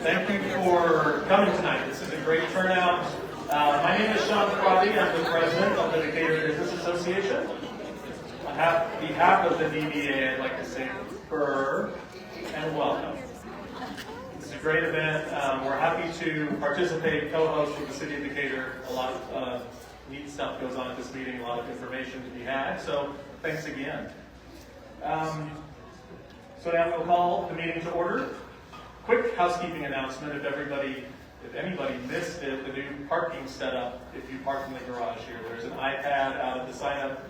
Thank you for coming tonight. This is a great turnout. My name is Sean Crotty. I'm the president of the Decatur Business Association. On behalf of the DBA, I'd like to say burr and welcome. It's a great event. We're happy to participate, co-host with the City of Decatur. A lot of neat stuff goes on at this meeting, a lot of information to be had, so thanks again. So now we'll call the meeting to order. Quick housekeeping announcement, if anybody missed it, the new parking setup, if you park in the garage here, there's an iPad out at the sign-up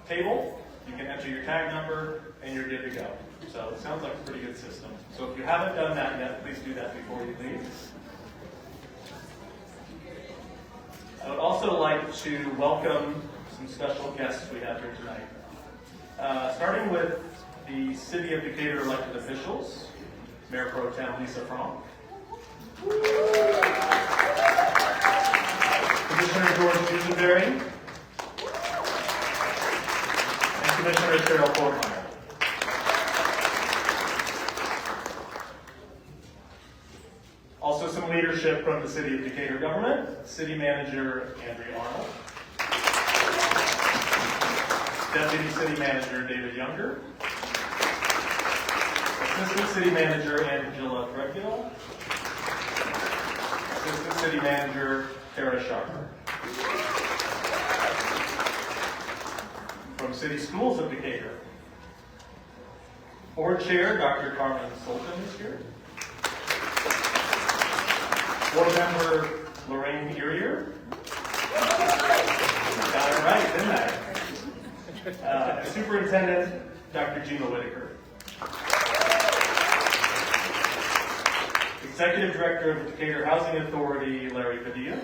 table. You can enter your tag number and you're good to go. So it sounds like a pretty good system. So if you haven't done that yet, please do that before you leave. I would also like to welcome some special guests we have here tonight. Starting with the City of Decatur elected officials, Mayor Pro Tem Lesa Fronk, Commissioner George Duval, and Commissioner Cheryl Portmeyer. Also some leadership from the City of Decatur government, City Manager Andrea Arnold, Deputy City Manager David Younger, Assistant City Manager Angela Threadgill, Assistant City Manager Tara Sharper. From City Schools of Decatur, Board Chair Dr. Carmen Sulton is here. Board Member Lorraine Urier. Got it right, didn't I? Superintendent Dr. Gina Whitaker. Executive Director of the Decatur Housing Authority, Larry Padilla.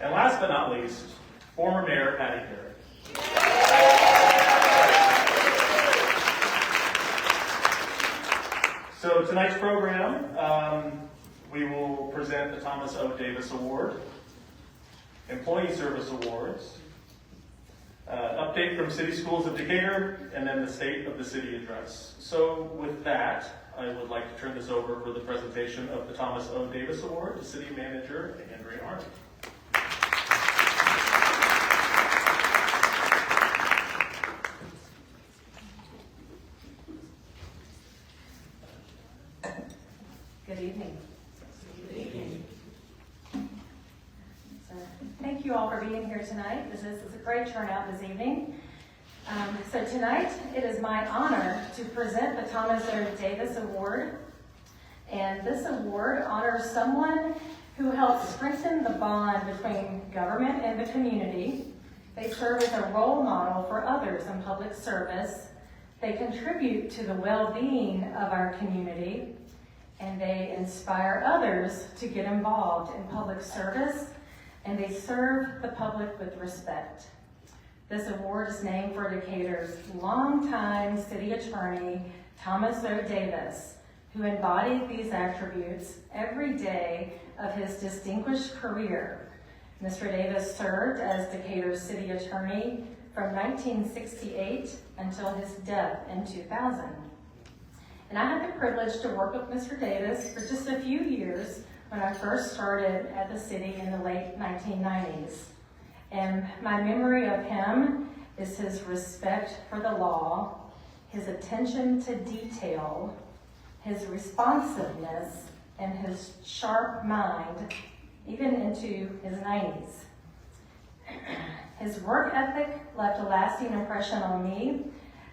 And last but not least, former Mayor Patty Perry. So tonight's program, we will present the Thomas O. Davis Award, Employee Service Awards, update from City Schools of Decatur, and then the State of the City Address. So with that, I would like to turn this over for the presentation of the Thomas O. Davis Award to City Manager Andrea Arnold. Good evening. Good evening. So, thank you all for being here tonight. This is a great turnout this evening. So tonight, it is my honor to present the Thomas O. Davis Award. And this award honors someone who helped strengthen the bond between government and the community. They serve as a role model for others in public service. They contribute to the well-being of our community. And they inspire others to get involved in public service, and they serve the public with respect. This award is named for Decatur's longtime city attorney, Thomas O. Davis, who embodied these attributes every day of his distinguished career. Mr. Davis served as Decatur's city attorney from 1968 until his death in 2000. And I had the privilege to work with Mr. Davis for just a few years when I first started at the city in the late 1990s. And my memory of him is his respect for the law, his attention to detail, his responsiveness, and his sharp mind, even into his 90s. His work ethic left a lasting impression on me,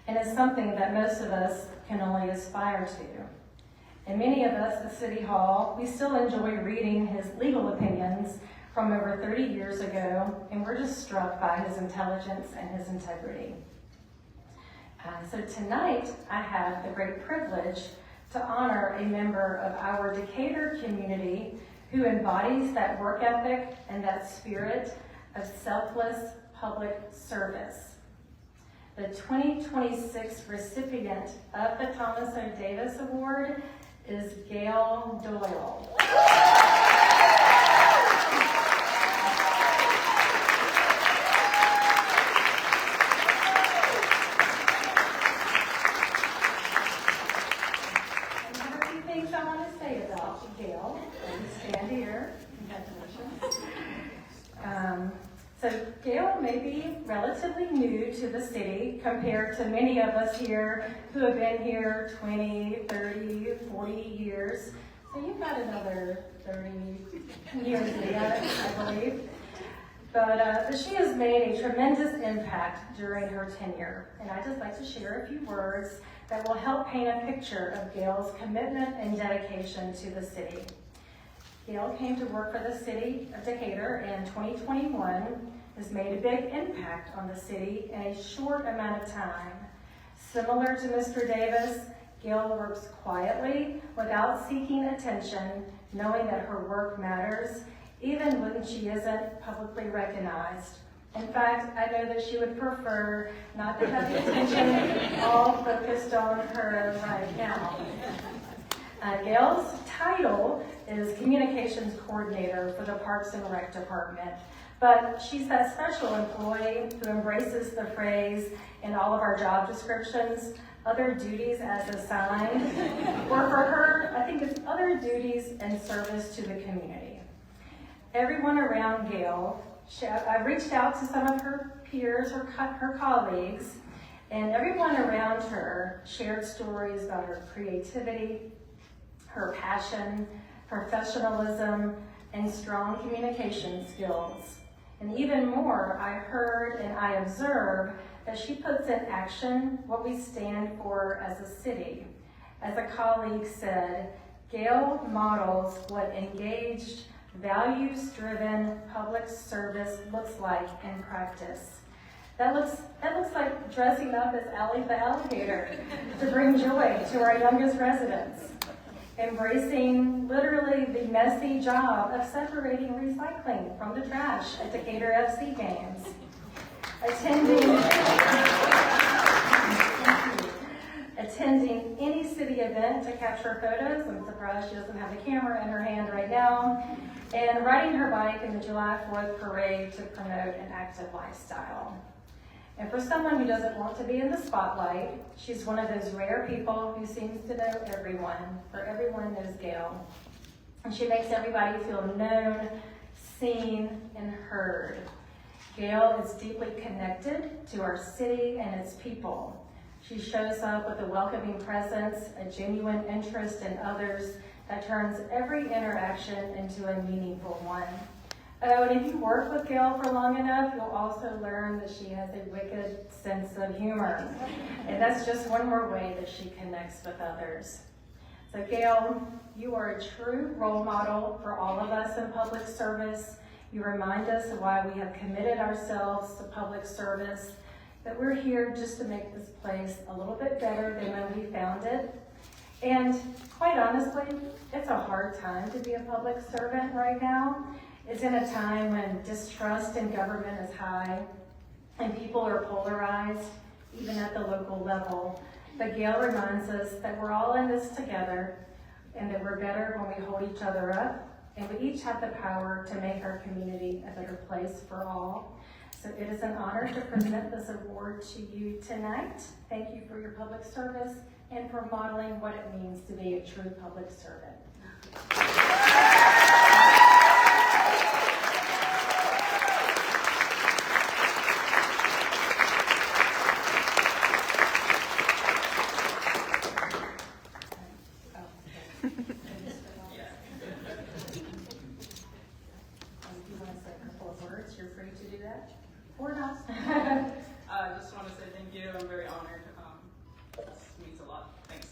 and is something that most of us can only aspire to. And many of us at City Hall, we still enjoy reading his legal opinions from over 30 years ago, and we're just struck by his intelligence and his integrity. So tonight, I have the great privilege to honor a member of our Decatur community who embodies that work ethic and that spirit of selfless public service. The 2026 recipient of the Thomas O. Davis Award is Gail Doyle. to the city compared to many of us here who have been here 20, 30, 40 years. So you've got another 30 years yet, I believe. But she has made a tremendous impact during her tenure. And I'd just like to share a few words that will help paint a picture of Gail's commitment and dedication to the city. Gail came to work for the city of Decatur in 2021, has made a big impact on the city in a short amount of time. Similar to Mr. Davis, Gail works quietly without seeking attention, knowing that her work matters, even when she isn't publicly recognized. In fact, I know that she would prefer not to have the attention all focused on her right now. Gail's title is Communications Coordinator for the Parks and Rec Department, but she's that special employee who embraces the phrase in all of our job descriptions, other duties as assigned, or for her, I think it's other duties and service to the community. Everyone around Gail, I've reached out to some of her peers, her colleagues, and everyone around her shared stories about her creativity, her passion, professionalism, and strong communication skills. And even more, I heard and I observed that she puts in action what we stand for as a city. As a colleague said, Gail models what engaged, values-driven public service looks like in practice. That looks like dressing up as Ellie the alligator to bring joy to our youngest residents. Embracing literally the messy job of separating recycling from the trash at Decatur FC games. Attending any city event to capture photos. I'm surprised she doesn't have the camera in her hand right now. And riding her bike in the July 4th parade to promote an active lifestyle. And for someone who doesn't want to be in the spotlight, she's one of those rare people who seems to know everyone, for everyone knows Gail. And she makes everybody feel known, seen, and heard. Gail is deeply connected to our city and its people. She shows up with a welcoming presence, a genuine interest in others that turns every interaction into a meaningful one. Oh, and if you work with Gail for long enough, you'll also learn that she has a wicked sense of humor. And that's just one more way that she connects with others. So Gail, you are a true role model for all of us in public service. You remind us of why we have committed ourselves to public service, that we're here just to make this place a little bit better than when we found it. And quite honestly, it's a hard time to be a public servant right now. It's in a time when distrust in government is high and people are polarized, even at the local level. But Gail reminds us that we're all in this together and that we're better when we hold each other up, and we each have the power to make our community a better place for all. So it is an honor to present this award to you tonight. Thank you for your public service and for modeling what it means to be a true public servant. I just want to say thank you. I'm very honored. This means a lot. Thanks.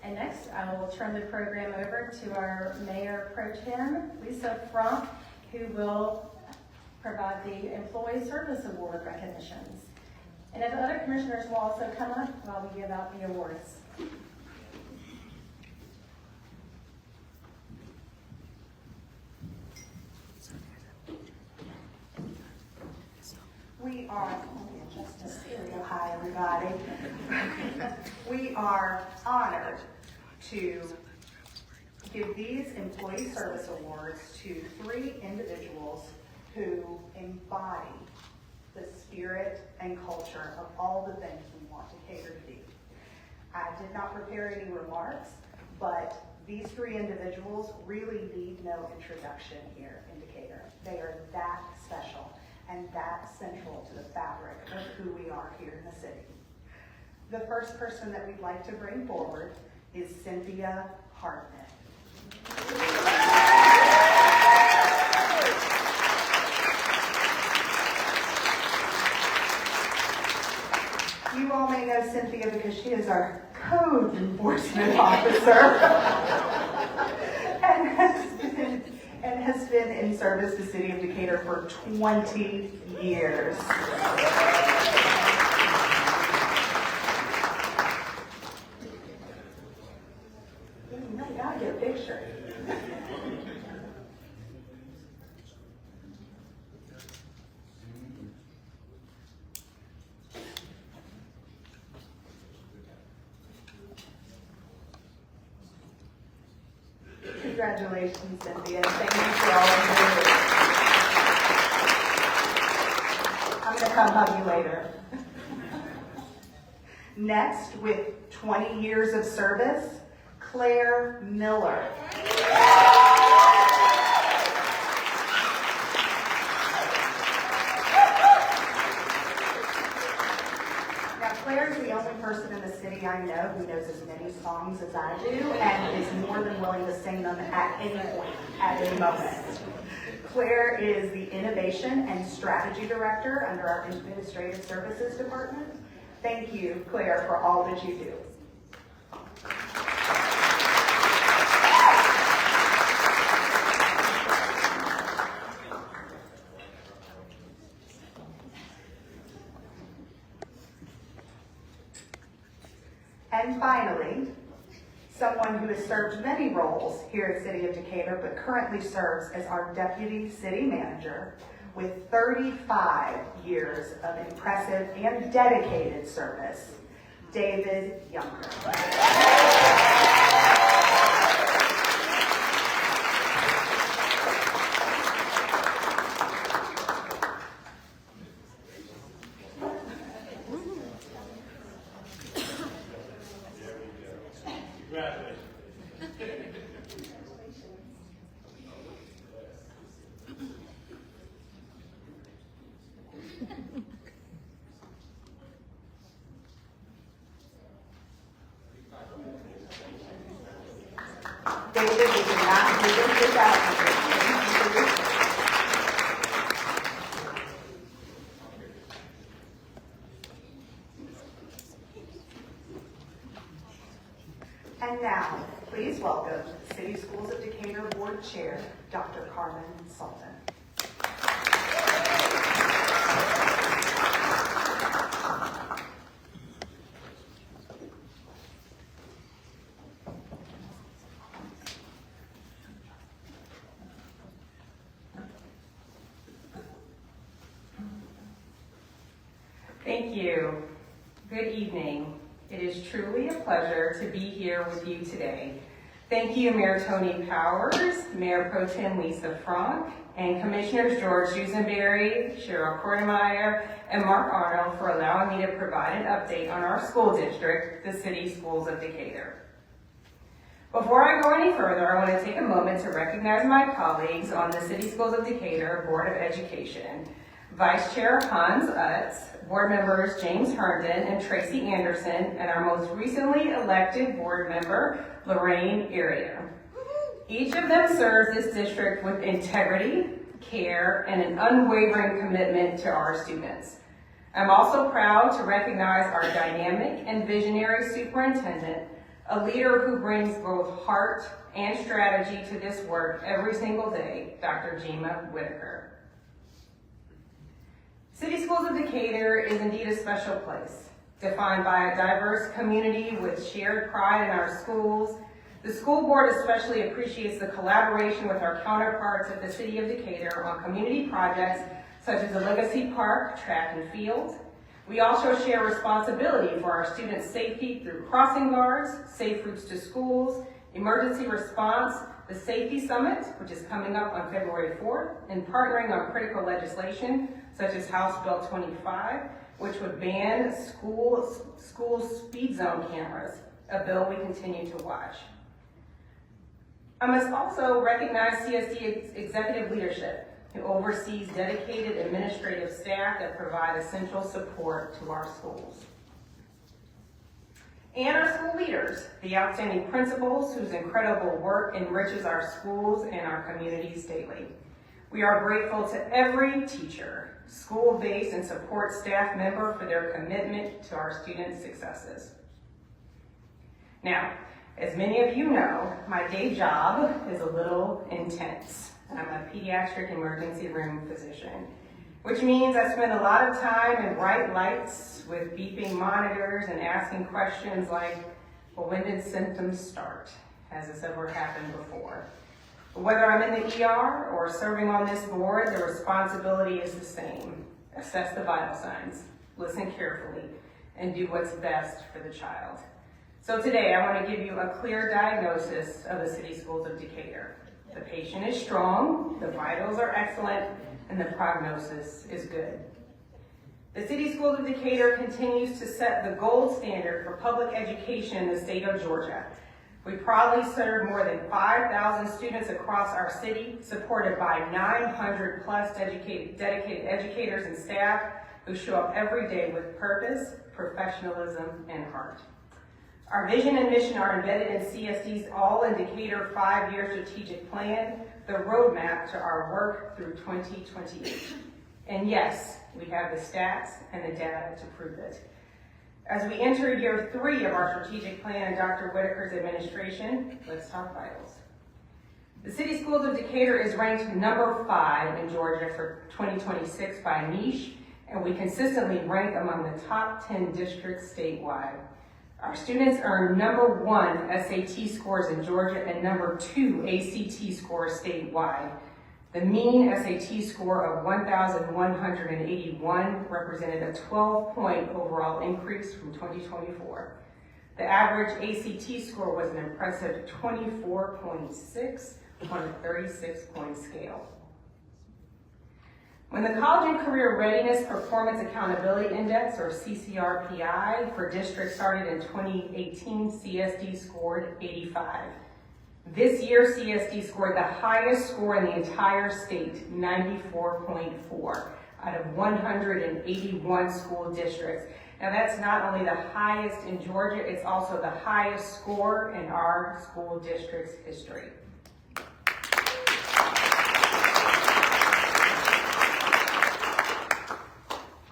And next, I will turn the program over to our Mayor Pro Tem, Lesa Fronk, who will provide the Employee Service Award recognitions. And if other commissioners will also come up while we give out the awards. We are, just a stereo, hi everybody. We are honored to give these Employee Service Awards to 3 individuals who embody the spirit and culture of all the things we want Decatur to be. I did not prepare any remarks, but These three individuals really need no introduction here in Decatur. They are that special and that central to the fabric of who we are here in the city. The first person that we'd like to bring forward is Cynthia Hartman. You all may know Cynthia because she is our code enforcement officer and has been in service to the city of Decatur for 20 years. You gotta get a picture. Congratulations, Cynthia, and thank you for all of you. I'm going to come hug you later. Next, with 20 years of service, Claire Miller. Now, Claire is the only person in the city I know who knows as many songs as I do and is more than willing to sing them at any point, at any moment. Claire is the Innovation and Strategy Director under our Administrative Services Department. Thank you, Claire, for all that you do. And finally, someone who has served many roles here at City of Decatur, but currently serves as our Deputy City Manager with 35 years of impressive and dedicated service, David Younger. David, we cannot do this without you. And now, please welcome City Schools of Decatur Board Chair, Dr. Carmen Sulton. Thank you. Good evening. It is truly a pleasure to be here with you today. Thank you, Mayor Tony Powers, Mayor Pro Tem Lesa Fronk, and Commissioners George Dusenberry, Cheryl Kortemeyer, and Mark Arnold for allowing me to provide an update on our school district, the City Schools of Decatur. Before I go any further, I want to take a moment to recognize my colleagues on the City Schools of Decatur Board of Education. Vice Chair Hans Utz, Board Members James Herndon and Tracy Anderson, and our most recently elected board member, Lorraine Elia. Each of them serves this district with integrity, care, and an unwavering commitment to our students. I'm also proud to recognize our dynamic and visionary superintendent, a leader who brings both heart and strategy to this work every single day, Dr. Jima Whitaker. City Schools of Decatur is indeed a special place, defined by a diverse community with shared pride in our schools. The school board especially appreciates the collaboration with our counterparts at the City of Decatur on community projects such as the Legacy Park, track and field. We also share responsibility for our students' safety through crossing guards, safe routes to schools, emergency response, the Safety Summit, which is coming up on February 4th, and partnering on critical legislation such as House Bill 25, which would ban school speed zone cameras, a bill we continue to watch. I must also recognize CSD executive leadership, who oversees dedicated administrative staff that provide essential support to our schools. And our school leaders, the outstanding principals whose incredible work enriches our schools and our communities daily. We are grateful to every teacher, school-based and support staff member for their commitment to our students' successes. Now, as many of you know, my day job is a little intense. I'm a pediatric emergency room physician, which means I spend a lot of time in bright lights with beeping monitors and asking questions like, well, when did symptoms start? Has this ever happened before? But whether I'm in the ER or serving on this board, the responsibility is the same. Assess the vital signs, listen carefully, and do what's best for the child. So today, I want to give you a clear diagnosis of the City Schools of Decatur. The patient is strong, the vitals are excellent, and the prognosis is good. The City Schools of Decatur continues to set the gold standard for public education in the state of Georgia. We proudly serve more than 5,000 students across our city, supported by 900 plus dedicated educators and staff who show up every day with purpose, professionalism, and heart. Our vision and mission are embedded in CSD's All in Decatur 5-year strategic plan, the roadmap to our work through 2028. And yes, we have the stats and the data to prove it. As we enter year 3 of our strategic plan in Dr. Whitaker's administration, let's talk vitals. The City Schools of Decatur is ranked number 5 in Georgia for 2026 by niche, and we consistently rank among the top 10 districts statewide. Our students earn number 1 SAT scores in Georgia and number 2 ACT scores statewide. The mean SAT score of 1,181 represented a 12-point overall increase from 2024. The average ACT score was an impressive 24.6 on a 36-point scale. When the College and Career Readiness Performance Accountability Index, or CCRPI, for districts started in 2018, CSD scored 85. This year, CSD scored the highest score in the entire state, 94.4, out of 181 school districts. Now that's not only the highest in Georgia, it's also the highest score in our school district's history.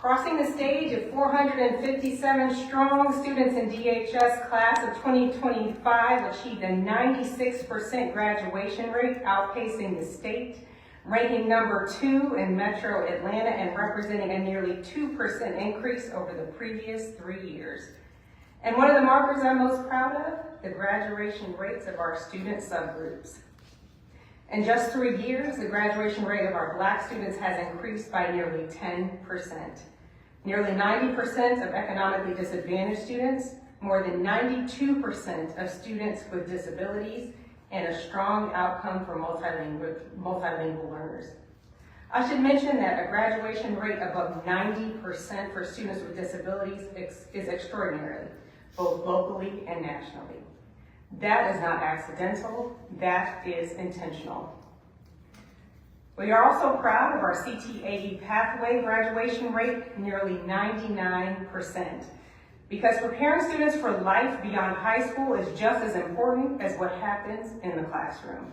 Crossing the stage of 457 strong students in DHS class of 2025 achieved a 96% graduation rate, outpacing the state, ranking number 2 in Metro Atlanta and representing a nearly 2% increase over the previous 3 years. And one of the markers I'm most proud of, the graduation rates of our student subgroups. In just 3 years, the graduation rate of our Black students has increased by nearly 10%. Nearly 90% of economically disadvantaged students, more than 92% of students with disabilities, and a strong outcome for multilingual learners. I should mention that a graduation rate above 90% for students with disabilities is extraordinary, both locally and nationally. That is not accidental, that is intentional. We are also proud of our CTAE pathway graduation rate, nearly 99%, because preparing students for life beyond high school is just as important as what happens in the classroom.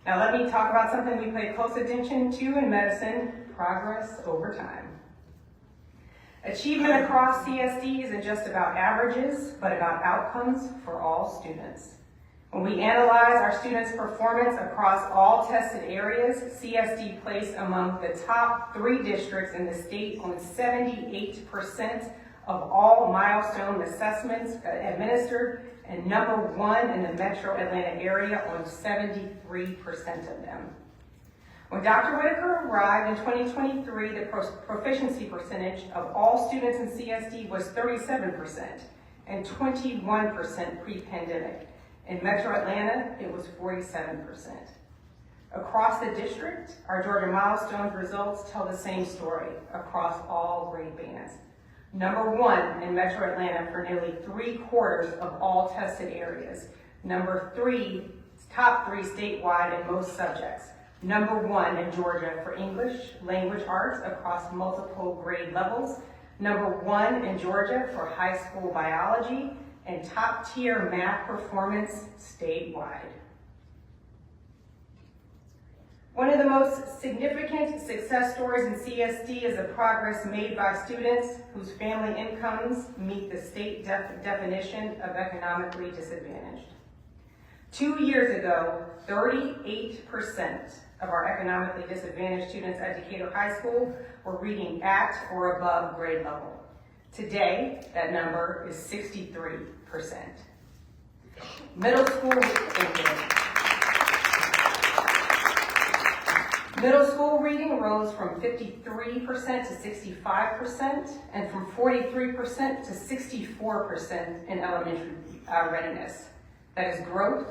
Now let me talk about something we pay close attention to in medicine, progress over time. Achievement across CSD isn't just about averages, but about outcomes for all students. When we analyze our students' performance across all tested areas, CSD placed among the top 3 districts in the state on 78% of all milestone assessments administered, and number 1 in the Metro Atlanta area on 73% of them. When Dr. Whitaker arrived in 2023, the proficiency percentage of all students in CSD was 37% and 21% pre-pandemic. In Metro Atlanta, it was 47%. Across the district, our Georgia Milestones results tell the same story across all grade bands. Number 1 in Metro Atlanta for nearly 3/4 of all tested areas. Number 3 top 3 statewide in most subjects, number 1 in Georgia for English language arts across multiple grade levels, number 1 in Georgia for high school biology, and top tier math performance statewide. One of the most significant success stories in CSD is the progress made by students whose family incomes meet the state definition of economically disadvantaged. 2 years ago, 38% of our economically disadvantaged students at Decatur High School were reading at or above grade level. Today, that number is 63%. Middle school reading rose from 53% to 65%, and from 43% to 64% in elementary readiness. That is growth,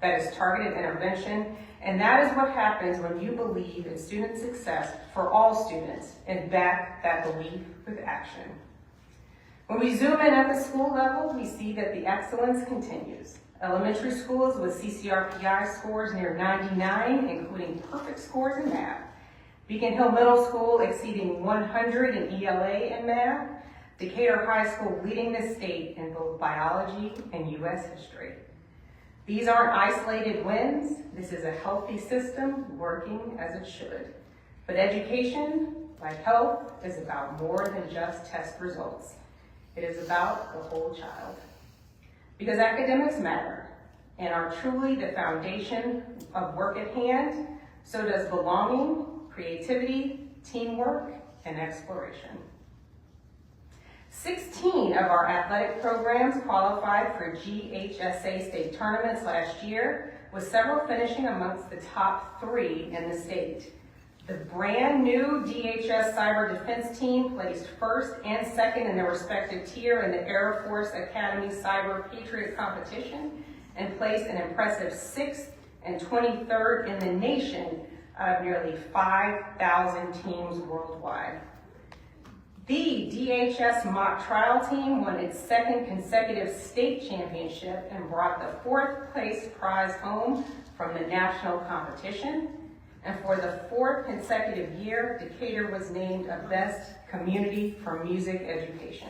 that is targeted intervention, and that is what happens when you believe in student success for all students and back that belief with action. When we zoom in at the school level, we see that the excellence continues. Elementary schools with CCRPI scores near 99, including perfect scores in math. Beacon Hill Middle School exceeding 100 in ELA and math. Decatur High School leading the state in both biology and U.S. history. These aren't isolated wins. This is a healthy system working as it should. But education, like health, is about more than just test results. It is about the whole child. Because academics matter and are truly the foundation of work at hand, so does belonging, creativity, teamwork, and exploration. 16 of our athletic programs qualified for GHSA state tournaments last year, with several finishing amongst the top 3 in the state. The brand new DHS Cyber Defense Team placed first and second in their respective tier in the Air Force Academy Cyber Patriot competition, and placed an impressive 6th and 23rd in the nation out of nearly 5,000 teams worldwide. The DHS mock trial team won its 2nd consecutive state championship and brought the 4th place prize home from the national competition. And for the 4th consecutive year, Decatur was named a Best Community for Music Education.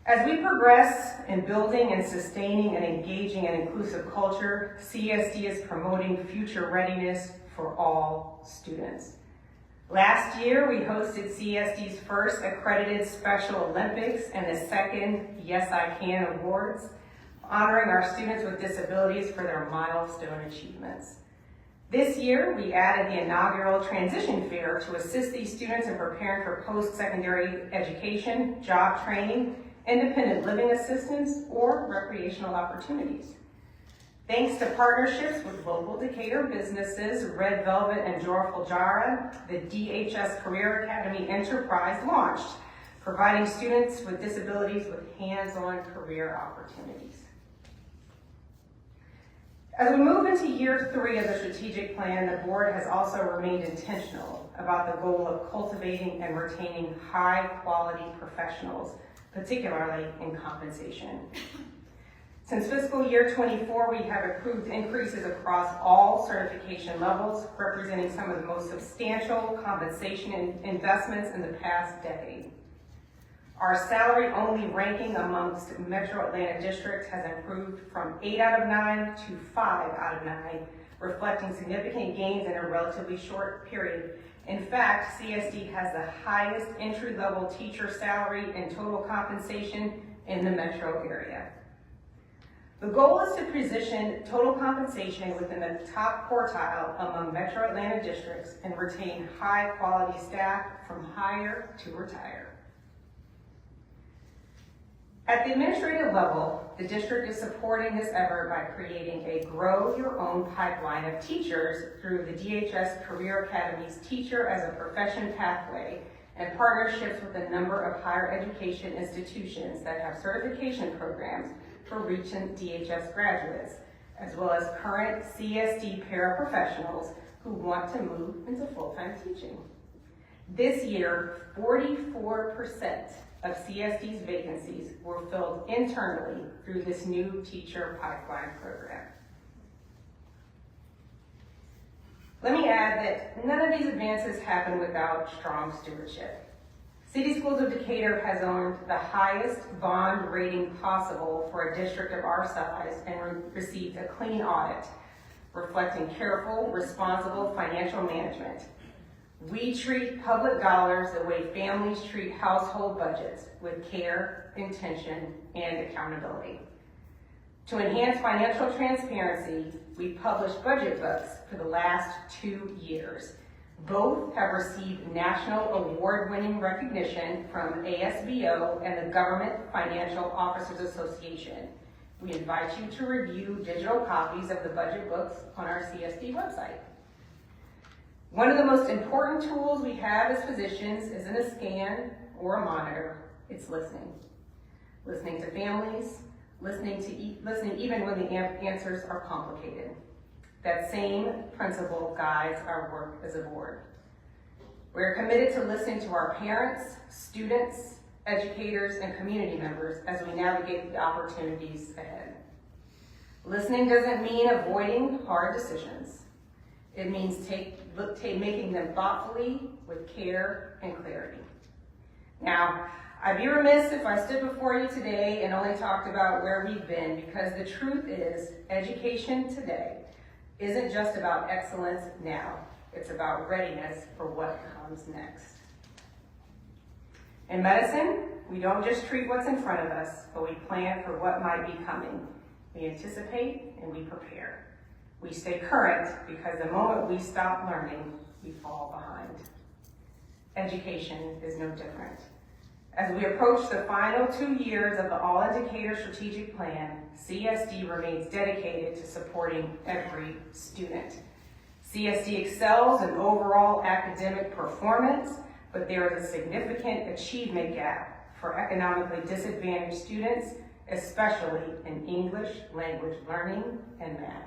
As we progress in building and sustaining an engaging and inclusive culture, CSD is promoting future readiness for all students. Last year, we hosted CSD's first accredited Special Olympics and the 2nd Yes I Can Awards, honoring our students with disabilities for their milestone achievements. This year, we added the inaugural Transition Fair to assist these students in preparing for post-secondary education, job training, independent living assistance, or recreational opportunities. Thanks to partnerships with local Decatur businesses, Red Velvet and Joyful Jara, the DHS Career Academy Enterprise launched, providing students with disabilities with hands-on career opportunities. As we move into year 3 of the strategic plan, the board has also remained intentional about the goal of cultivating and retaining high-quality professionals, particularly in compensation. Since fiscal year 24, we have approved increases across all certification levels, representing some of the most substantial compensation investments in the past decade. Our salary-only ranking amongst Metro Atlanta districts has improved from 8 out of 9 to 5 out of 9, reflecting significant gains in a relatively short period. In fact, CSD has the highest entry-level teacher salary and total compensation in the metro area. The goal is to position total compensation within the top quartile among Metro Atlanta districts and retain high-quality staff from hire to retire. At the administrative level, the district is supporting this effort by creating a Grow Your Own pipeline of teachers through the DHS Career Academy's Teacher as a Profession pathway and partnerships with a number of higher education institutions that have certification programs for recent DHS graduates, as well as current CSD paraprofessionals who want to move into full-time teaching. This year, 44% of CSD's vacancies were filled internally through this new teacher pipeline program. Let me add that none of these advances happen without strong stewardship. City Schools of Decatur has earned the highest bond rating possible for a district of our size and received a clean audit, reflecting careful, responsible financial management. We treat public dollars the way families treat household budgets, with care, intention, and accountability. To enhance financial transparency, we published budget books for the last 2 years. Both have received national award-winning recognition from ASBO and the Government Financial Officers Association. We invite you to review digital copies of the budget books on our CSD website. One of the most important tools we have as physicians isn't a scan or a monitor, it's listening. Listening to families, listening even when the answers are complicated. That same principle guides our work as a board. We're committed to listening to our parents, students, educators, and community members as we navigate the opportunities ahead. Listening doesn't mean avoiding hard decisions. It means making them thoughtfully, with care and clarity. Now, I'd be remiss if I stood before you today and only talked about where we've been, because the truth is, education today isn't just about excellence now. It's about readiness for what comes next. In medicine, we don't just treat what's in front of us, but we plan for what might be coming. We anticipate and we prepare. We stay current because the moment we stop learning, we fall behind. Education is no different. As we approach the final 2 years of the All in Decatur Strategic Plan, CSD remains dedicated to supporting every student. CSD excels in overall academic performance, but there is a significant achievement gap for economically disadvantaged students, especially in English language learning and math.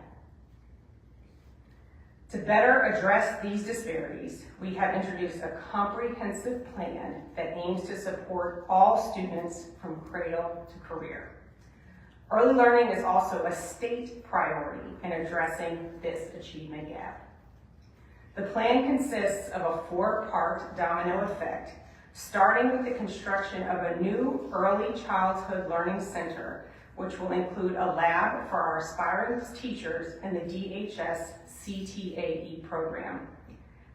To better address these disparities, we have introduced a comprehensive plan that aims to support all students from cradle to career. Early learning is also a state priority in addressing this achievement gap. The plan consists of a 4-part domino effect, starting with the construction of a new early childhood learning center, which will include a lab for our aspiring teachers in the DHS CTAE program.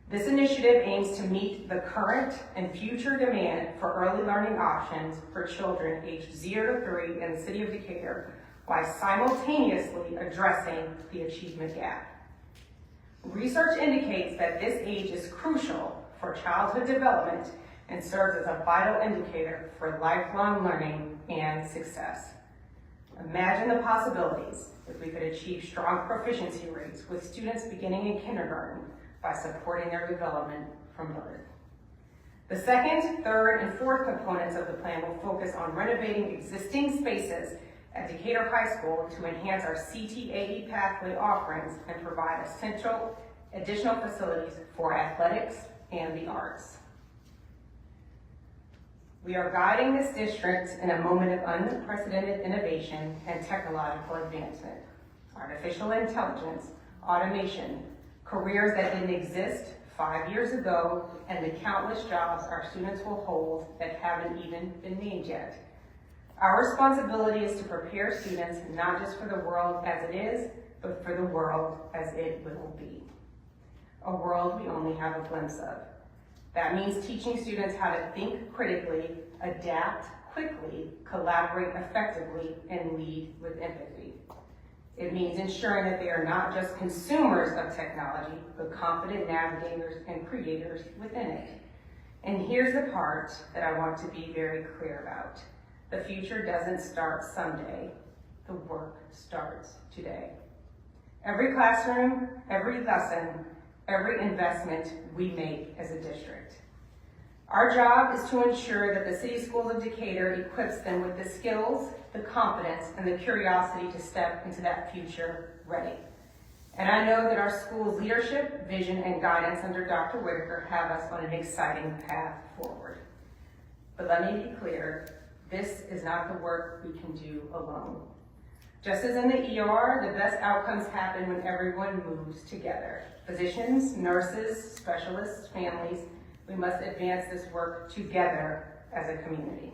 This initiative aims to meet the current and future demand for early learning options for children aged 0 to 3 in the city of Decatur, while simultaneously addressing the achievement gap. Research indicates that this age is crucial for childhood development and serves as a vital indicator for lifelong learning and success. Imagine the possibilities if we could achieve strong proficiency rates with students beginning in kindergarten by supporting their development from birth. The second, third, and fourth components of the plan will focus on renovating existing spaces at Decatur High School to enhance our CTAE pathway offerings and provide essential additional facilities for athletics and the arts. We are guiding this district in a moment of unprecedented innovation and technological advancement. Artificial intelligence, automation, careers that didn't exist 5 years ago, and the countless jobs our students will hold that haven't even been named yet. Our responsibility is to prepare students not just for the world as it is, but for the world as it will be. A world we only have a glimpse of. That means teaching students how to think critically, adapt quickly, collaborate effectively, and lead with empathy. It means ensuring that they are not just consumers of technology, but confident navigators and creators within it. And here's the part that I want to be very clear about. The future doesn't start someday. The work starts today. Every classroom, every lesson, every investment we make as a district. Our job is to ensure that the City Schools of Decatur equips them with the skills, the confidence, and the curiosity to step into that future ready. And I know that our school's leadership, vision, and guidance under Dr. Whitaker have us on an exciting path forward. But let me be clear, this is not the work we can do alone. Just as in the ER, the best outcomes happen when everyone moves together. Physicians, nurses, specialists, families, we must advance this work together as a community.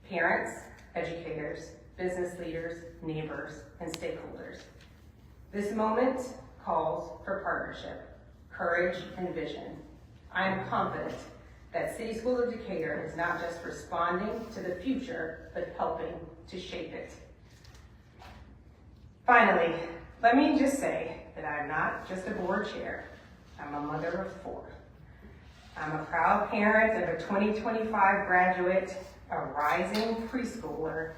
Parents, educators, business leaders, neighbors, and stakeholders. This moment calls for partnership, courage, and vision. I am confident that City Schools of Decatur is not just responding to the future, but helping to shape it. Finally, let me just say that I'm not just a board chair. I'm a mother of 4. I'm a proud parent of a 2025 graduate, a rising preschooler,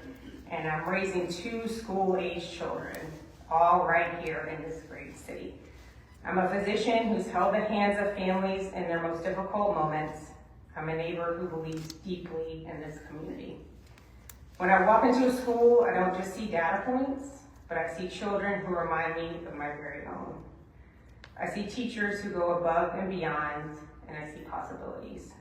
and I'm raising 2 school-age children, all right here in this great city. I'm a physician who's held the hands of families in their most difficult moments. I'm a neighbor who believes deeply in this community. When I walk into a school, I don't just see data points, but I see children who remind me of my very own. I see teachers who go above and beyond, and I see possibilities.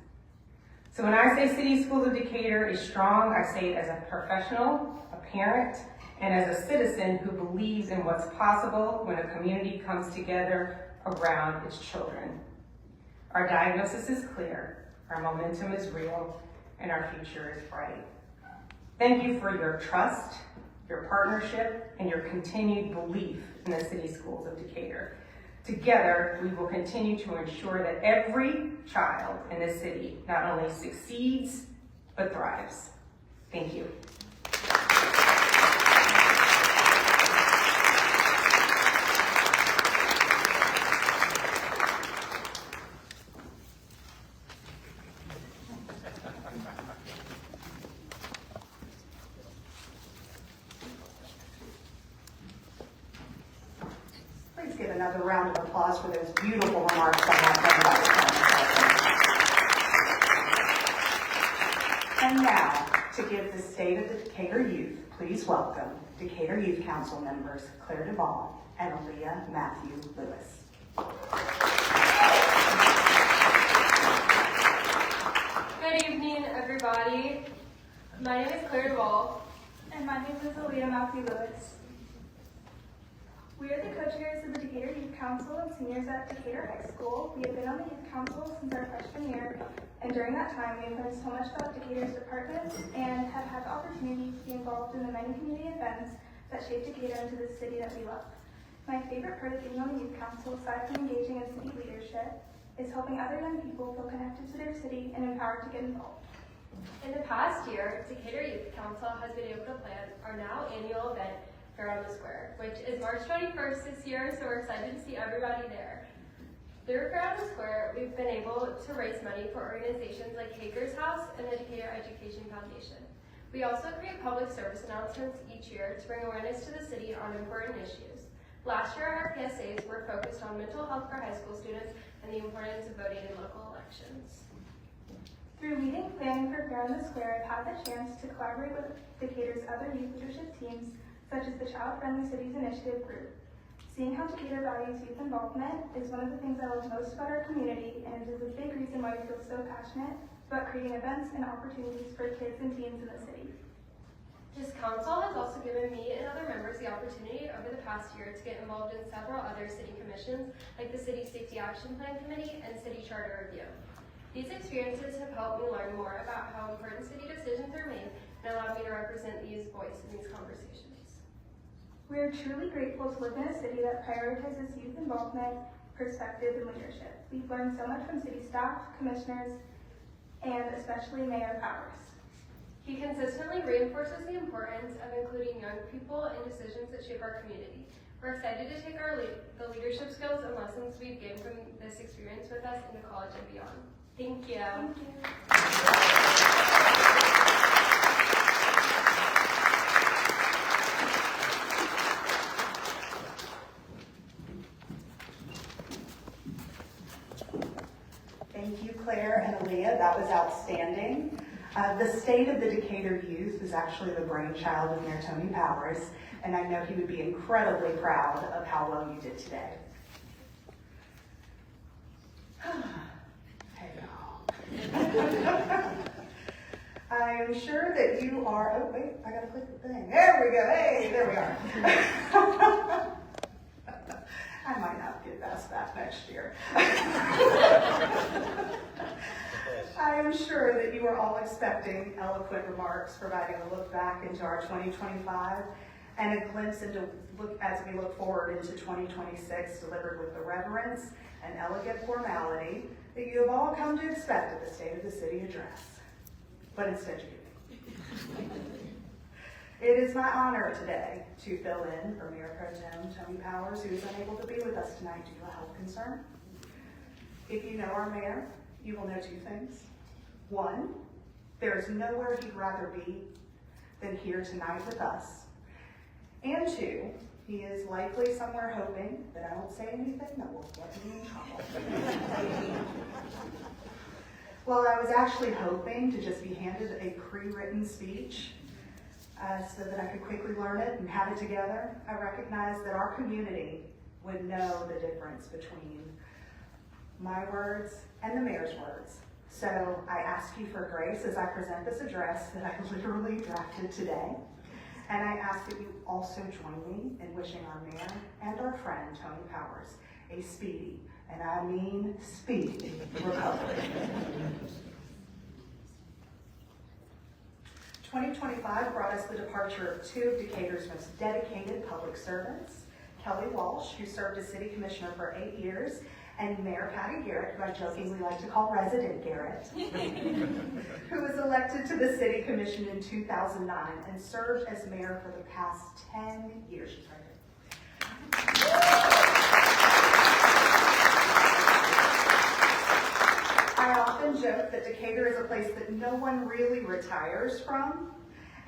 So when I say City Schools of Decatur is strong, I say it as a professional, a parent, and as a citizen who believes in what's possible when a community comes together around its children. Our diagnosis is clear, our momentum is real, and our future is bright. Thank you for your trust, your partnership, and your continued belief in the City Schools of Decatur. Together, we will continue to ensure that every child in this city not only succeeds, but thrives. Thank you. Please give another round of applause for those beautiful remarks on that thing. And now, to give the state of the Decatur youth, please welcome Decatur Youth Council members Claire Duval and Elia Mathew-Lewis. Good evening, everybody. My name is Claire Duval. And my name is Elia Mathew-Lewis. We are the co-chairs of the Decatur Youth Council and seniors at Decatur High School. We have been on the Youth Council since our freshman year, and during that time we have learned so much about Decatur's departments and have had the opportunity to be involved in the many community events that shape Decatur into the city that we love. My favorite part of being on the Youth Council, aside from engaging in city leadership, is helping other young people feel connected to their city and empowered to get involved. In the past year, Decatur Youth Council has been able to plan our now annual event, Fair on the Square, which is March 21st this year, so we're excited to see everybody there. Through Fair on the Square, we've been able to raise money for organizations like Hager's House and the Decatur Education Foundation. We also create public service announcements each year to bring awareness to the city on important issues. Last year, our PSAs were focused on mental health for high school students and the importance of voting in local elections. Through leading planning for Fair on the Square, I've had the chance to collaborate with Decatur's other youth leadership teams, such as the Child Friendly Cities Initiative group. Seeing how Decatur values youth involvement is one of the things I love most about our community, and it is a big reason why we feel so passionate about creating events and opportunities for kids and teens in the city. This council has also given me and other members the opportunity over the past year to get involved in several other city commissions, like the City Safety Action Plan Committee and City Charter Review. These experiences have helped me learn more about how important city decisions are made and allowed me to represent the youth voice in these conversations. We are truly grateful to live in a city that prioritizes youth involvement, perspective, and leadership. We've learned so much from city staff, commissioners, and especially Mayor Powers. He consistently reinforces the importance of including young people in decisions that shape our community. We're excited to take the leadership skills and lessons we've gained from this experience with us into college and beyond. Thank you. Thank you. Thank you, Claire and Elia. That was outstanding. The state of the Decatur youth is actually the brainchild of Mayor Tony Powers, and I know he would be incredibly proud of how well you did today. Hey, y'all. am sure that you are, oh wait, I gotta click the thing. There we go, hey, there we are. I might not get past that next year. I am sure that you are all expecting eloquent remarks providing a look back into our 2025 and a glimpse into as we look forward into 2026, delivered with the reverence and elegant formality that you have all come to expect at the State of the City address. But instead you do. It is my honor today to fill in for Mayor Pro Tem Tony Powers, who is unable to be with us tonight due to a health concern. If you know our mayor, you will know two things. One, there is nowhere he'd rather be than here tonight with us. And two, he is likely somewhere hoping that I won't say anything that will get me in trouble. Well, I was actually hoping to just be handed a pre-written speech so that I could quickly learn it and have it together. I recognize that our community would know the difference between my words and the mayor's words. So I ask you for grace as I present this address that I literally drafted today. And I ask that you also join me in wishing our mayor and our friend, Tony Powers, a speedy, and I mean speedy, recovery. 2025 brought us the departure of two of Decatur's most dedicated public servants, Kelly Walsh, who served as city commissioner for 8 years, and Mayor Patty Garrett, who I jokingly like to call Resident Garrett, who was elected to the City Commission in 2009 and served as mayor for the past 10 years. She's right here. I often joke that Decatur is a place that no one really retires from,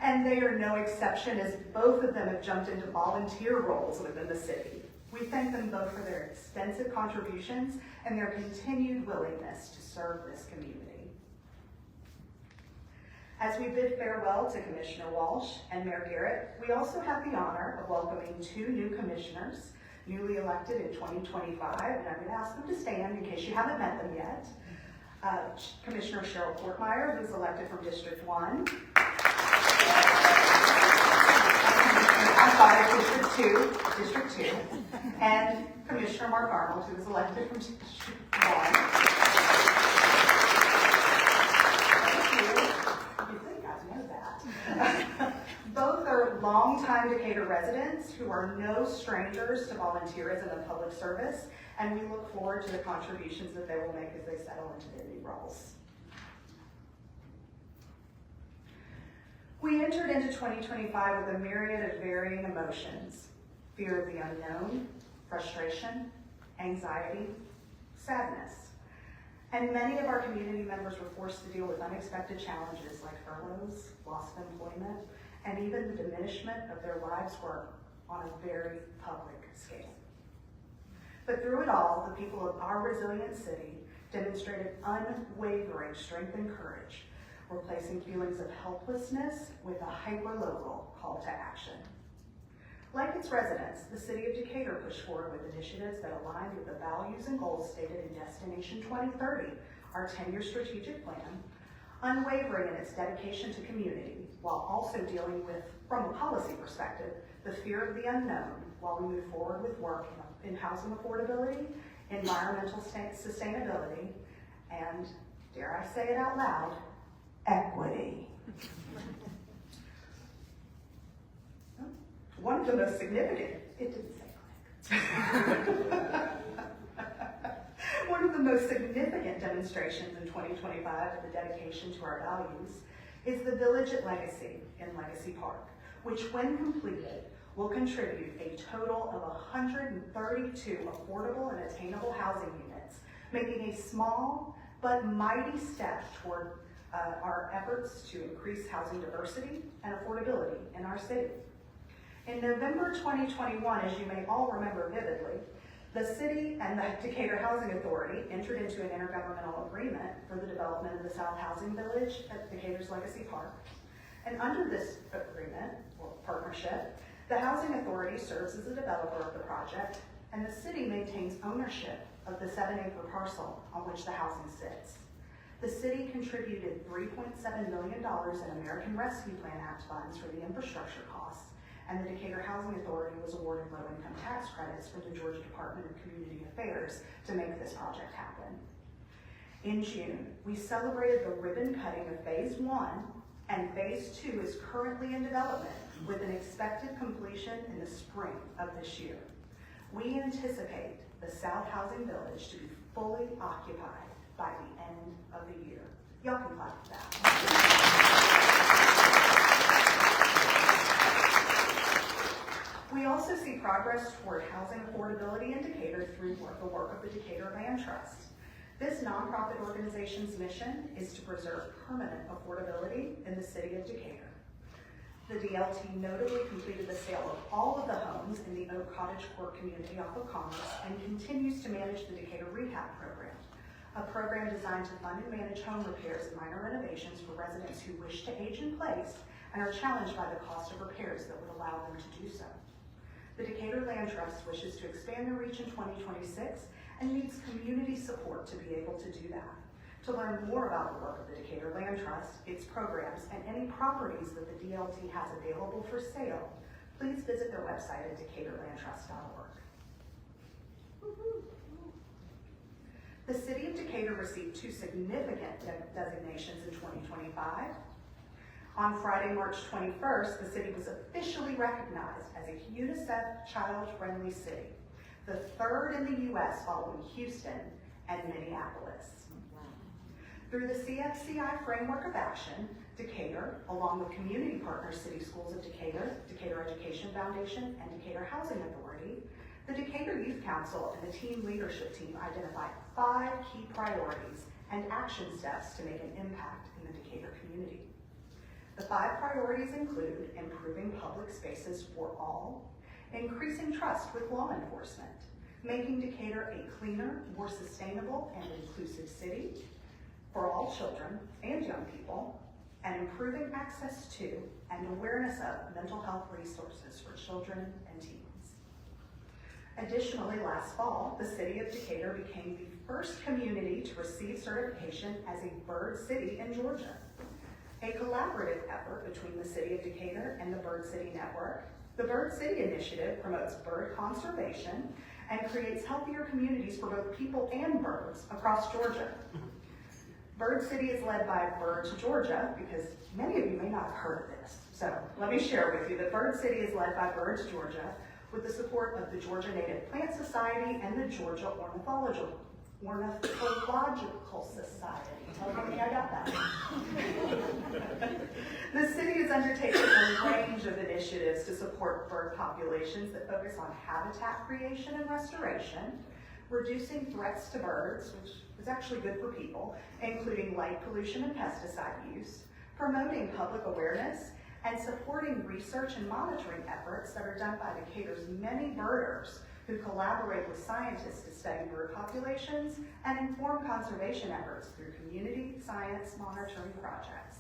and they are no exception, as both of them have jumped into volunteer roles within the city. We thank them both for their extensive contributions and their continued willingness to serve this community. As we bid farewell to Commissioner Walsh and Mayor Garrett, we also have the honor of welcoming two new commissioners, newly elected in 2025, and I'm going to ask them to stand in case you haven't met them yet. Commissioner Cheryl Portmeyer, who's elected from District 1. District 2, and Commissioner Mark Arnold, who was elected from District 1. You think I know that. Both are longtime Decatur residents who are no strangers to volunteerism and public service, and we look forward to the contributions that they will make as they settle into their new roles. We entered into 2025 with a myriad of varying emotions: fear of the unknown, frustration, anxiety, sadness. And many of our community members were forced to deal with unexpected challenges like furloughs, loss of employment, and even the diminishment of their lives' work on a very public scale. But through it all, the people of our resilient city demonstrated unwavering strength and courage, replacing feelings of helplessness with a hyper-local call to action. Like its residents, the city of Decatur pushed forward with initiatives that aligned with the values and goals stated in Destination 2030, our 10-year strategic plan, unwavering in its dedication to community, while also dealing with, from a policy perspective, the fear of the unknown while we move forward with work in housing affordability, environmental sustainability, and, dare I say it out loud, equity. One of the most significant, it didn't say click. One of the most significant demonstrations in 2025 of the dedication to our values is the Village at Legacy in Legacy Park, which when completed will contribute a total of 132 affordable and attainable housing units, making a small but mighty step toward our efforts to increase housing diversity and affordability in our city. In November 2021, as you may all remember vividly, the city and the Decatur Housing Authority entered into an intergovernmental agreement for the development of the South Housing Village at Decatur's Legacy Park. And under this agreement, or partnership, the Housing Authority serves as a developer of the project, and the city maintains ownership of the 7-acre parcel on which the housing sits. The city contributed $3.7 million in American Rescue Plan Act funds for the infrastructure costs, and the Decatur Housing Authority was awarded low-income tax credits from the Georgia Department of Community Affairs to make this project happen. In June, we celebrated the ribbon cutting of Phase 1, and Phase 2 is currently in development with an expected completion in the spring of this year. We anticipate the South Housing Village to be fully occupied by the end of the year. Y'all can clap for that. We also see progress toward housing affordability in Decatur through the work of the Decatur Land Trust. This nonprofit organization's mission is to preserve permanent affordability in the city of Decatur. The DLT notably completed the sale of all of the homes in the Oak Cottage Court community off of Commerce and continues to manage the Decatur Rehab Program, a program designed to fund and manage home repairs and minor renovations for residents who wish to age in place and are challenged by the cost of repairs that would allow them to do so. The Decatur Land Trust wishes to expand their reach in 2026 and needs community support to be able to do that. To learn more about the work of the Decatur Land Trust, its programs, and any properties that the DLT has available for sale, please visit their website at decaturlandtrust.org. The city of Decatur received 2 significant designations in 2025. On Friday, March 21st, the city was officially recognized as a UNICEF child-friendly city, the 3rd in the U.S. following Houston and Minneapolis. Through the CFCI Framework of Action, Decatur, along with community partner City Schools of Decatur, Decatur Education Foundation, and Decatur Housing Authority, the Decatur Youth Council and the team leadership team identified 5 key priorities and action steps to make an impact in the Decatur community. The 5 priorities include improving public spaces for all, increasing trust with law enforcement, making Decatur a cleaner, more sustainable, and inclusive city for all children and young people, and improving access to and awareness of mental health resources for children and teens. Additionally, last fall, the city of Decatur became the first community to receive certification as a bird city in Georgia. A collaborative effort between the city of Decatur and the Bird City Network, the Bird City Initiative promotes bird conservation and creates healthier communities for both people and birds across Georgia. Bird City is led by Birds Georgia, because many of you may not have heard of this. So let me share with you that Bird City is led by Birds Georgia with the support of the Georgia Native Plant Society and the Georgia Ornithological Society. Tell me I got that. The city is undertaking a range of initiatives to support bird populations that focus on habitat creation and restoration, reducing threats to birds, which is actually good for people, including light pollution and pesticide use, promoting public awareness, and supporting research and monitoring efforts that are done by Decatur's many birders who collaborate with scientists to study bird populations and inform conservation efforts through community science monitoring projects.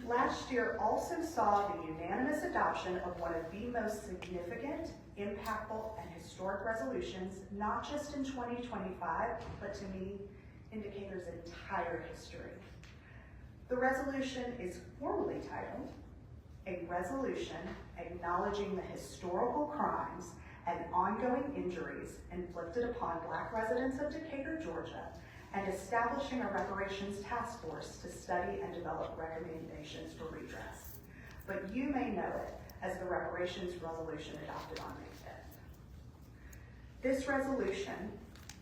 Last year also saw the unanimous adoption of one of the most significant, impactful, and historic resolutions, not just in 2025, but to me, in Decatur's entire history. The resolution is formally titled, "A Resolution Acknowledging the Historical Crimes and Ongoing Injuries Inflicted upon Black Residents of Decatur, Georgia, and Establishing a Reparations Task Force to Study and Develop Recommendations for Redress." But you may know it as the Reparations Resolution adopted on May 5th. This resolution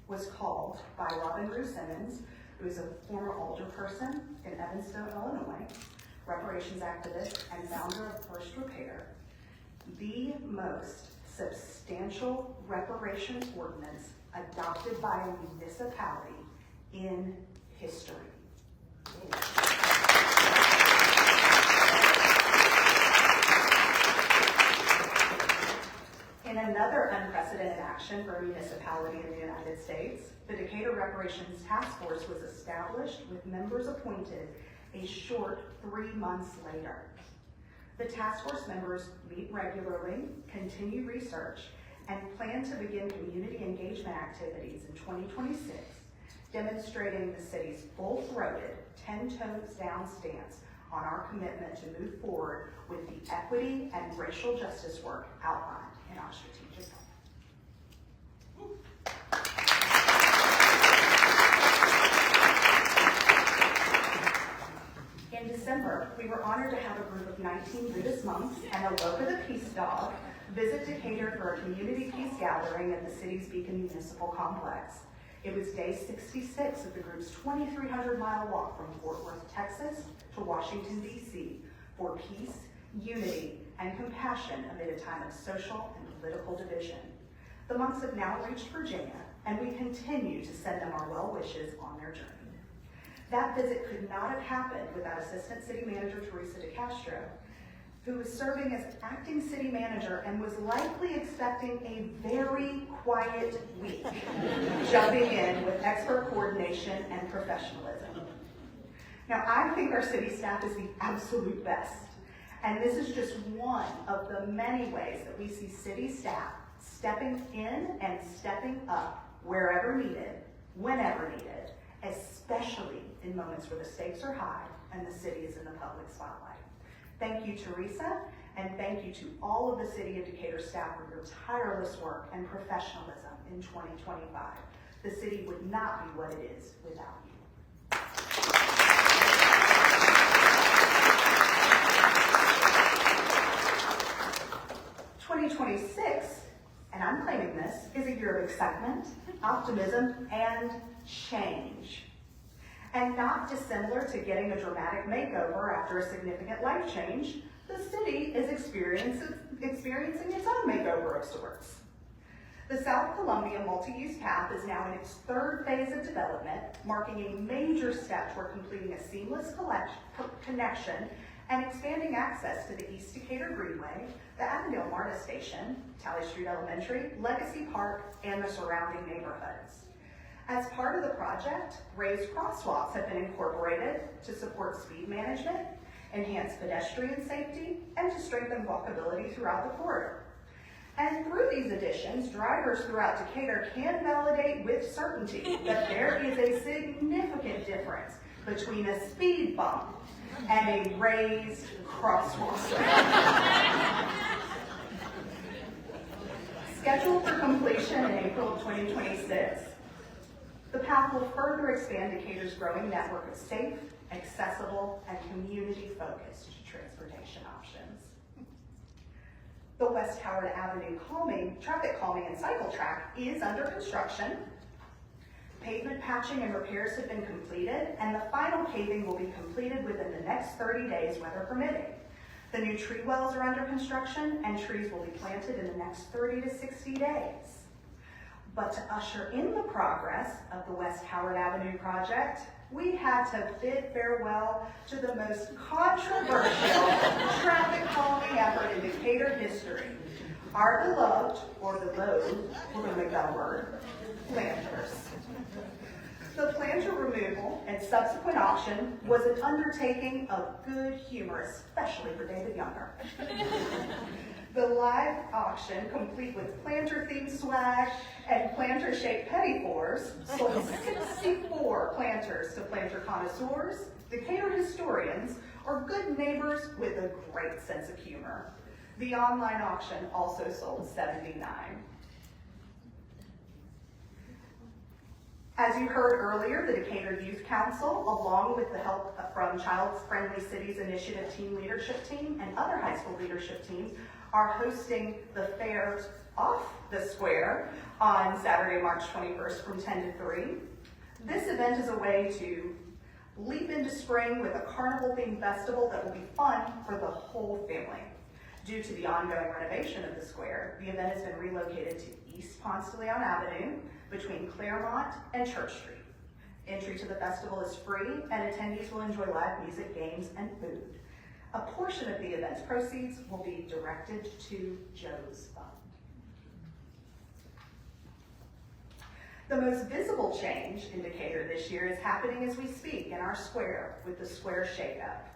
was called by Robin Drew Simmons, who is a former alderperson in Evanston, Illinois, reparations activist and founder of First Repair, the most substantial reparations ordinance adopted by a municipality in history. In another unprecedented action for a municipality in the United States, the Decatur Reparations Task Force was established with members appointed a short 3 months later. The task force members meet regularly, continue research, and plan to begin community engagement activities in 2026 demonstrating the city's full-throated, 10-toes-down stance on our commitment to move forward with the equity and racial justice work outlined in our strategic plan. In December, we were honored to have a group of 19 Buddhist monks and a Loka the Peace Dog visit Decatur for a community peace gathering at the city's Beacon Municipal Complex. It was day 66 of the group's 2,300-mile walk from Fort Worth, Texas to Washington, D.C. for peace, unity, and compassion amid a time of social and political division. The monks have now reached Virginia, and we continue to send them our well wishes on their journey. That visit could not have happened without Assistant City Manager Teresa DeCastro, who was serving as acting city manager and was likely expecting a very quiet week, jumping in with expert coordination and professionalism. Now, I think our city staff is the absolute best, and this is just one of the many ways that we see city staff stepping in and stepping up wherever needed, whenever needed, especially in moments where the stakes are high and the city is in the public spotlight. Thank you, Teresa, and thank you to all of the City of Decatur staff for your tireless work and professionalism in 2025. The city would not be what it is without you. 2026, and I'm claiming this, is a year of excitement, optimism, and change. And not dissimilar to getting a dramatic makeover after a significant life change, the city is experiencing its own makeover of sorts. The South Columbia multi-use path is now in its third phase of development, marking a major step toward completing a seamless connection and expanding access to the East Decatur Greenway, the Avondale MARTA Station, Talley Street Elementary, Legacy Park, and the surrounding neighborhoods. As part of the project, raised crosswalks have been incorporated to support speed management, enhance pedestrian safety, and to strengthen walkability throughout the corridor. And through these additions, drivers throughout Decatur can validate with certainty that there is a significant difference between a speed bump and a raised crosswalk. Scheduled for completion in April of 2026, the path will further expand Decatur's growing network of safe, accessible, and community-focused transportation options. The West Howard Avenue traffic calming and cycle track is under construction. Pavement patching and repairs have been completed, and the final paving will be completed within the next 30 days, weather permitting. The new tree wells are under construction, and trees will be planted in the next 30 to 60 days. But to usher in the progress of the West Howard Avenue project, we had to bid farewell to the most controversial traffic calming effort in Decatur history. Our beloved, or the loathed, we're going to make that a word, planters. The planter removal and subsequent auction was an undertaking of good humor, especially for David Younger. The live auction, complete with planter-themed swag and planter-shaped petit fours, sold 64 planters to planter connoisseurs, Decatur historians, or good neighbors with a great sense of humor. The online auction also sold 79. As you heard earlier, the Decatur Youth Council, along with the help from Child Friendly Cities Initiative Team Leadership Team and other high school leadership teams, are hosting the fair off the square on Saturday, March 21st from 10 to 3. This event is a way to leap into spring with a carnival-themed festival that will be fun for the whole family. Due to the ongoing renovation of the square, the event has been relocated to East Ponce de Leon Avenue between Claremont and Church Street. Entry to the festival is free, and attendees will enjoy live music, games, and food. A portion of the event's proceeds will be directed to Joe's Fund. The most visible change in Decatur this year is happening as we speak in our square with the square shakeup.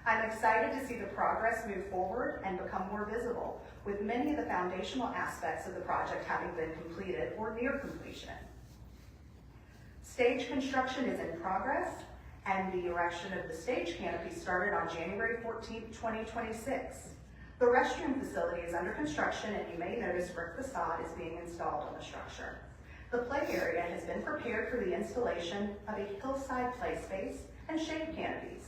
I'm excited to see the progress move forward and become more visible, with many of the foundational aspects of the project having been completed or near completion. Stage construction is in progress, and the erection of the stage canopy started on January 14th, 2026. The restroom facility is under construction, and you may notice brick facade is being installed on the structure. The play area has been prepared for the installation of a hillside play space and shade canopies.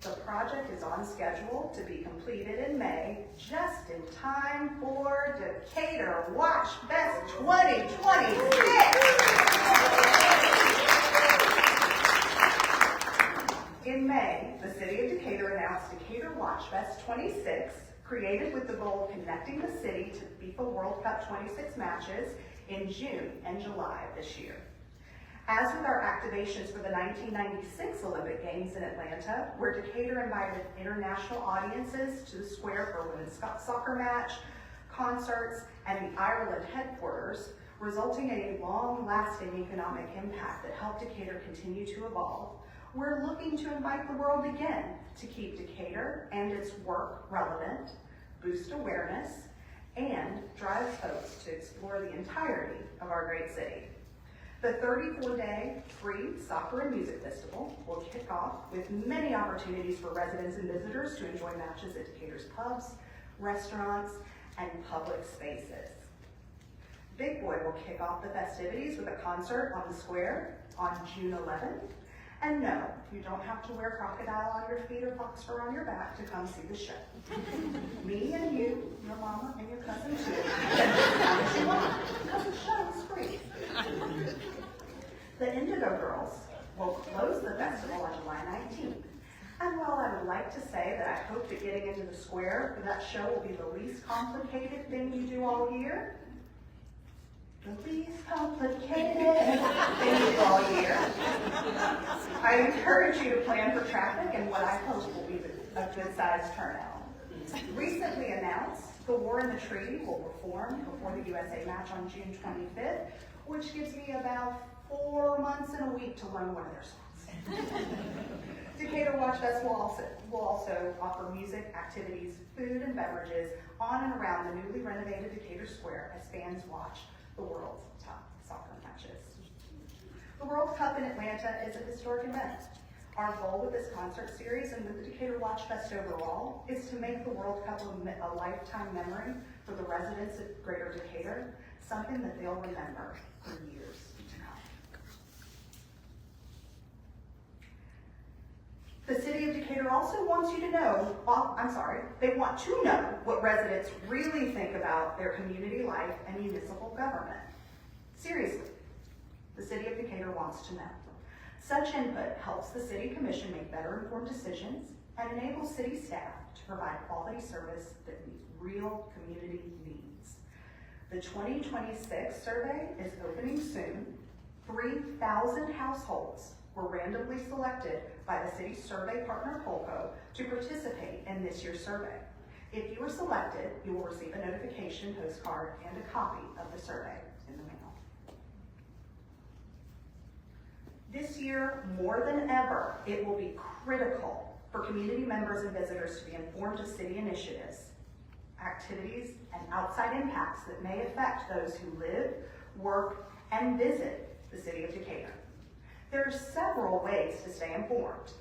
The project is on schedule to be completed in May, just in time for Decatur Watch Fest 2026. In May, the City of Decatur announced Decatur Watch Fest 26, created with the goal of connecting the city to FIFA World Cup 26 matches in June and July of this year. As with our activations for the 1996 Olympic Games in Atlanta, where Decatur invited international audiences to the square for a women's soccer match, concerts, and the Ireland headquarters, resulting in a long-lasting economic impact that helped Decatur continue to evolve, we're looking to invite the world again to keep Decatur and its work relevant, boost awareness, and drive folks to explore the entirety of our great city. The 34-day free soccer and music festival will kick off with many opportunities for residents and visitors to enjoy matches at Decatur's pubs, restaurants, and public spaces. Big Boy will kick off the festivities with a concert on the square on June 11th. And no, you don't have to wear crocodile on your feet or fox fur on your back to come see the show. Me and you, your mama, and your cousin too, as you want, because the show is free. The Indigo Girls will close the festival on July 19th. And while I would like to say that I hope that getting into the square for that show will be the least complicated thing you do all year, the least complicated thing you do all year, I encourage you to plan for traffic and what I hope will be a good-sized turnout. Recently announced, the War in the Treaty will perform before the USA match on June 25th, which gives me about 4 months and a week to learn one of their songs. Decatur Watch Fest will also offer music, activities, food, and beverages on and around the newly renovated Decatur Square as fans watch the world's top soccer matches. The World Cup in Atlanta is a historic event. Our goal with this concert series and with the Decatur Watch Fest overall is to make the World Cup a lifetime memory for the residents of Greater Decatur, something that they'll remember for years to come. The City of Decatur also wants you to know, they want to know what residents really think about their community life and municipal government. Seriously, the City of Decatur wants to know. Such input helps the City Commission make better informed decisions and enables city staff to provide quality service that meets real community needs. The 2026 survey is opening soon. 3,000 households were randomly selected by the city's survey partner, Polco, to participate in this year's survey. If you were selected, you will receive a notification postcard and a copy of the survey in the mail. This year, more than ever, it will be critical for community members and visitors to be informed of city initiatives, activities, and outside impacts that may affect those who live, work, and visit the City of Decatur. There are several ways to stay informed.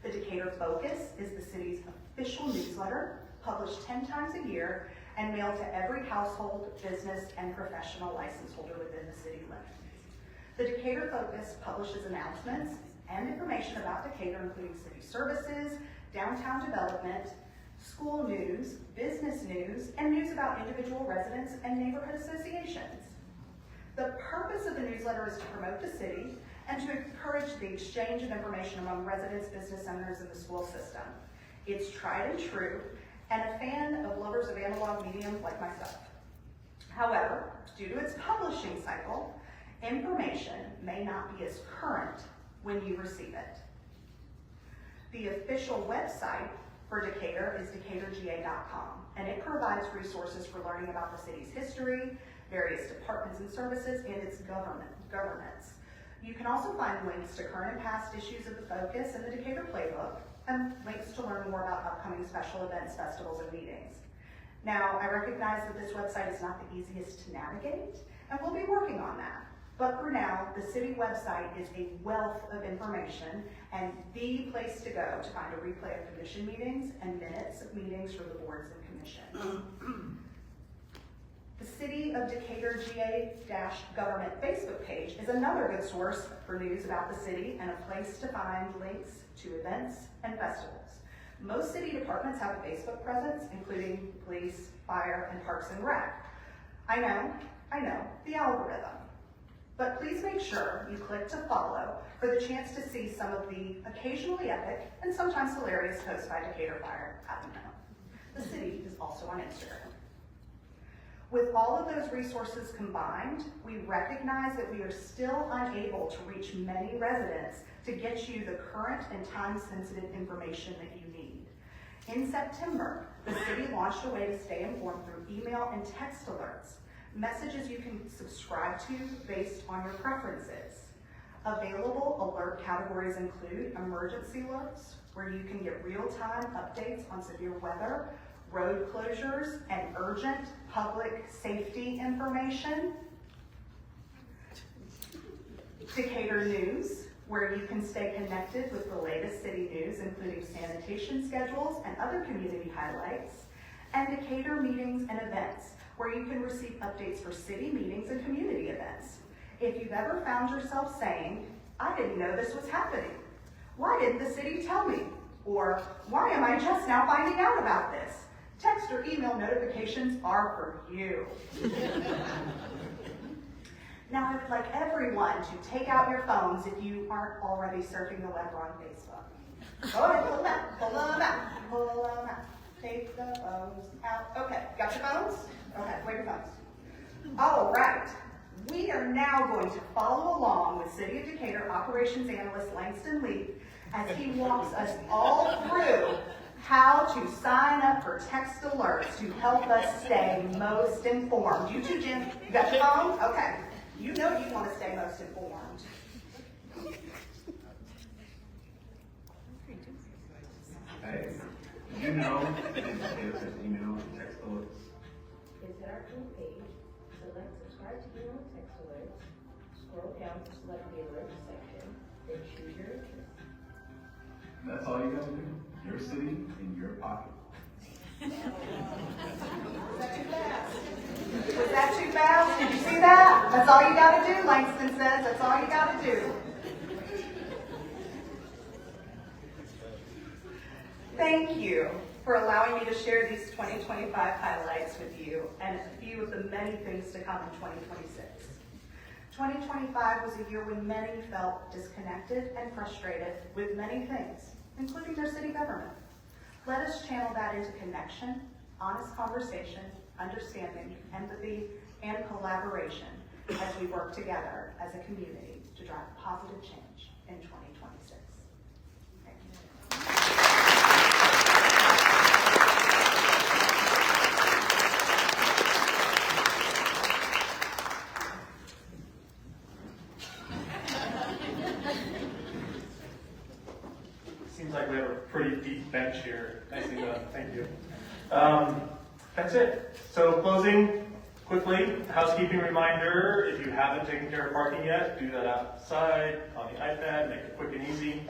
The Decatur Focus is the city's official newsletter, published 10 times a year and mailed to every household, business, and professional license holder within the city limits. The Decatur Focus publishes announcements and information about Decatur, including city services, downtown development, school news, business news, and news about individual residents and neighborhood associations. The purpose of the newsletter is to promote the city and to encourage the exchange of information among residents, business owners, and the school system. It's tried and true, and a fan of lovers of analog mediums like myself. However, due to its publishing cycle, information may not be as current when you receive it. The official website for Decatur is decaturga.com, and it provides resources for learning about the city's history, various departments and services, and its governance. You can also find links to current and past issues of the Focus and the Decatur Playbook, and links to learn more about upcoming special events, festivals, and meetings. Now, I recognize that this website is not the easiest to navigate, and we'll be working on that. But for now, the city website is a wealth of information and the place to go to find a replay of commission meetings and minutes of meetings for the boards and commissions. The City of Decatur GA-Government Facebook page is another good source for news about the city and a place to find links to events and festivals. Most city departments have a Facebook presence, including police, fire, and parks and rec. I know, the algorithm. But please make sure you click to follow for the chance to see some of the occasionally epic and sometimes hilarious posts by Decatur Fire. I don't know. The city is also on Instagram. With all of those resources combined, we recognize that we are still unable to reach many residents to get you the current and time-sensitive information that you need. In September, the city launched a way to stay informed through email and text alerts, messages you can subscribe to based on your preferences. Available alert categories include emergency alerts, where you can get real-time updates on severe weather, road closures, and urgent public safety information. Decatur News, where you can stay connected with the latest city news, including sanitation schedules and other community highlights. And Decatur Meetings and Events, where you can receive updates for city meetings and community events. If you've ever found yourself saying, I didn't know this was happening. Why didn't the city tell me? Or why am I just now finding out about this? Text or email notifications are for you. Now, I would like everyone to take out your phones if you aren't already surfing the web or on Facebook. Go ahead, pull them out, pull them out, pull them out. Take the phones out. Okay, got your phones? Okay, where are your phones? All right. We are now going to follow along with City of Decatur Operations Analyst Langston Lee as he walks us all through how to sign up for text alerts to help us stay most informed. You too, Jim. You got your phone? Okay. You know you want to stay most informed. Hey, did you know that there's email and text alerts? Visit our homepage, select subscribe to email and text alerts, scroll down to select the alerts section, then choose your interest. That's all you gotta do. Your city in your pocket. Was that too fast? Was that too fast? Did you see that? That's all you gotta do, Langston says. That's all you gotta do. Thank you for allowing me to share these 2025 highlights with you and a few of the many things to come in 2026. 2025 was a year when many felt disconnected and frustrated with many things, including their city government. Let us channel that into connection, honest conversation, understanding, empathy, and collaboration as we work together as a community to drive positive change in 2026. Thank you. Seems like we have a pretty deep bench here. Nicely done. Thank you. That's it. So closing, quickly, housekeeping reminder, if you haven't taken care of parking yet, do that outside on the iPad, make it quick and easy.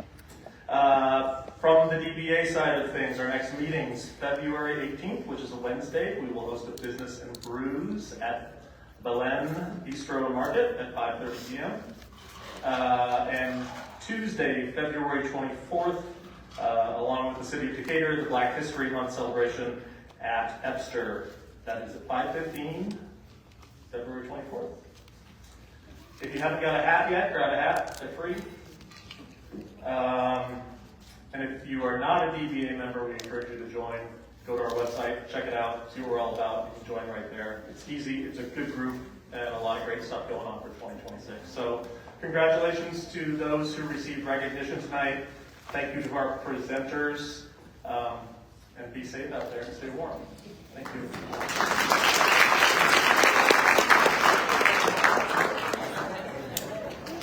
From the DBA side of things, our next meeting's February 18th, which is a Wednesday. We will host a Business and Brews at Belen Bistro Market at 5:30 p.m. And Tuesday, February 24th, along with the City of Decatur, the Black History Month celebration at Epster. That is at 5:15, February 24th. If you haven't got a hat yet, grab a hat. They're free. And if you are not a DBA member, we encourage you to join. Go to our website, check it out, see what we're all about. You can join right there. It's easy. It's a good group and a lot of great stuff going on for 2026. So congratulations to those who received recognition tonight. Thank you to our presenters. And be safe out there and stay warm. Thank you.